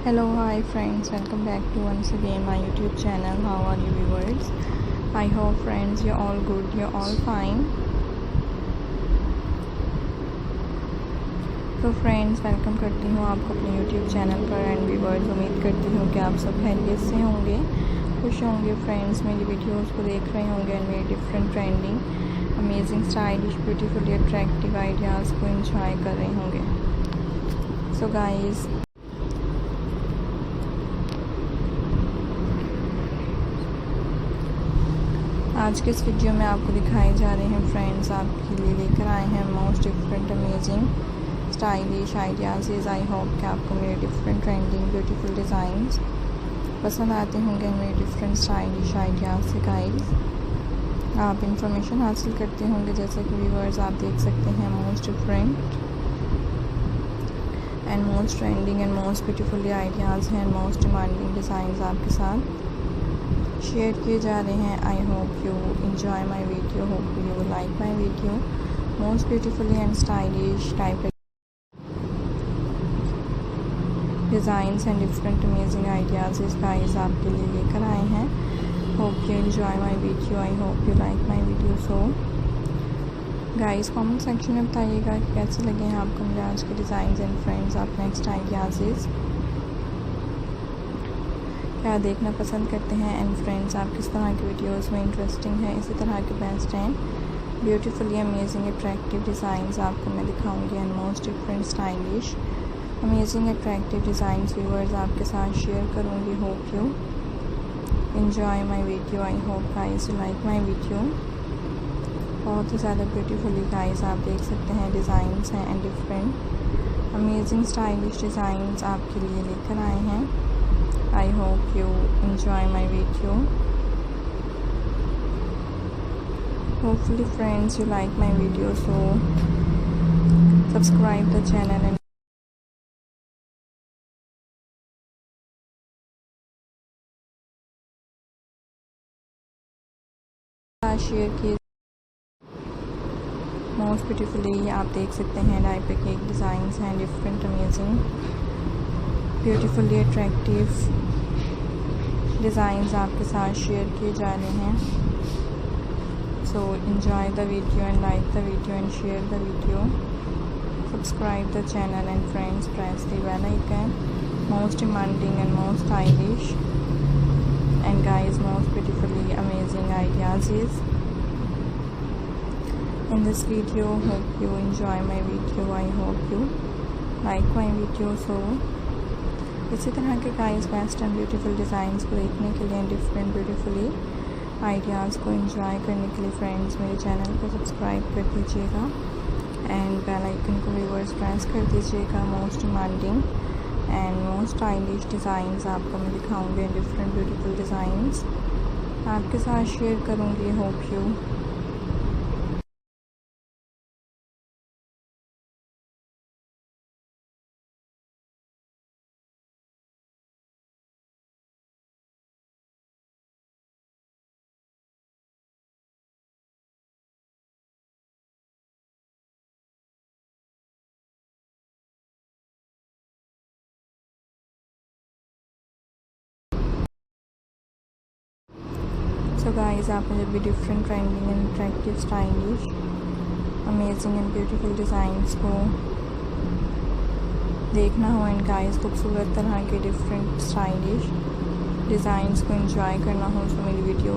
Hello, hi friends, welcome back to once again my YouTube channel. How are you viewers? I hope friends you're all good, you're all fine. तो friends welcome करती हूँ आपको अपने YouTube channel पर and viewers उम्मीद करती हूँ कि आप सब खैरियत से होंगे, खुश होंगे फ्रेंड्स, मेरी वीडियोस को देख रहे होंगे एंड मेरी different trending amazing stylish beautifully attractive ideas को एंजॉय कर रहे होंगे। सो गाइस आज के इस वीडियो में आपको दिखाए जा रहे हैं फ्रेंड्स, आपके लिए लेकर आए हैं most different amazing stylish ideas. I hope कि आपको मेरे डिफरेंट ट्रेंडिंग ब्यूटीफुल डिज़ाइंस पसंद आते होंगे, मेरे डिफरेंट स्टाइलिश आइडियाज़ से गाइस आप इंफॉर्मेशन हासिल करते होंगे। जैसे कि व्यूअर्स आप देख सकते हैं most different and most trending and most beautifully ideas हैं, मोस्ट डिमांडिंग डिज़ाइंस आपके साथ शेयर किए जा रहे हैं। I hope you enjoy my video, hope you like my video. Most beautifully and stylish type designs and different amazing ideas इस guys आपके लिए लेकर आए हैं। Hope you enjoy my video, I hope you like my video. So guys comment section में बताइएगा कि कैसे लगे हैं आपको मेरे आज के डिज़ाइंस एंड फ्रेंड्स आप नेक्स्ट आइडियाज़ क्या देखना पसंद करते हैं एंड फ्रेंड्स आप किस तरह की वीडियोस में इंटरेस्टिंग है, इसी तरह के best and beautifully amazing attractive designs आपको मैं दिखाऊंगी and most different stylish amazing attractive designs viewers आपके साथ शेयर करूंगी। Hope you enjoy my video, I hope guys you like my video. बहुत ही ज़्यादा ब्यूटीफुली गाइस आप देख सकते हैं डिज़ाइंस हैं and different amazing stylish designs आपके लिए लेकर आए हैं। I hope you enjoy my video. Hopefully friends you like my video, so subscribe the channel and share किए। मोस्ट ब्यूटीफुली आप देख सकते हैं डाई पे केक डिज़ाइंस हैं, different amazing beautifully attractive designs आपके साथ शेयर किए जा रहे हैं। So enjoy the video and like the video and share the video, subscribe the channel and friends press the bell icon. Most demanding and most stylish and guys most beautifully amazing ideas in this video. Hope you enjoy my video, I hope you like my video. So इसी तरह के guys best and beautiful designs को देखने के लिए different beautifully ideas को enjoy करने के लिए फ्रेंड्स मेरे चैनल को सब्सक्राइब कर दीजिएगा एंड बेल आइकन को व्यूअर्स प्रेस कर दीजिएगा। Most demanding and most stylish designs आपको मैं दिखाऊंगी, डिफरेंट ब्यूटीफुल डिज़ाइंस आपके साथ शेयर करूँगी। होप यू सो गाइस आपने जब भी different trending and attractive stylish amazing and beautiful designs को देखना हो एंड गाइस खूबसूरत तरह के डिफरेंट स्टाइलिश डिज़ाइंस को एंजॉय करना हो तो मेरी वीडियो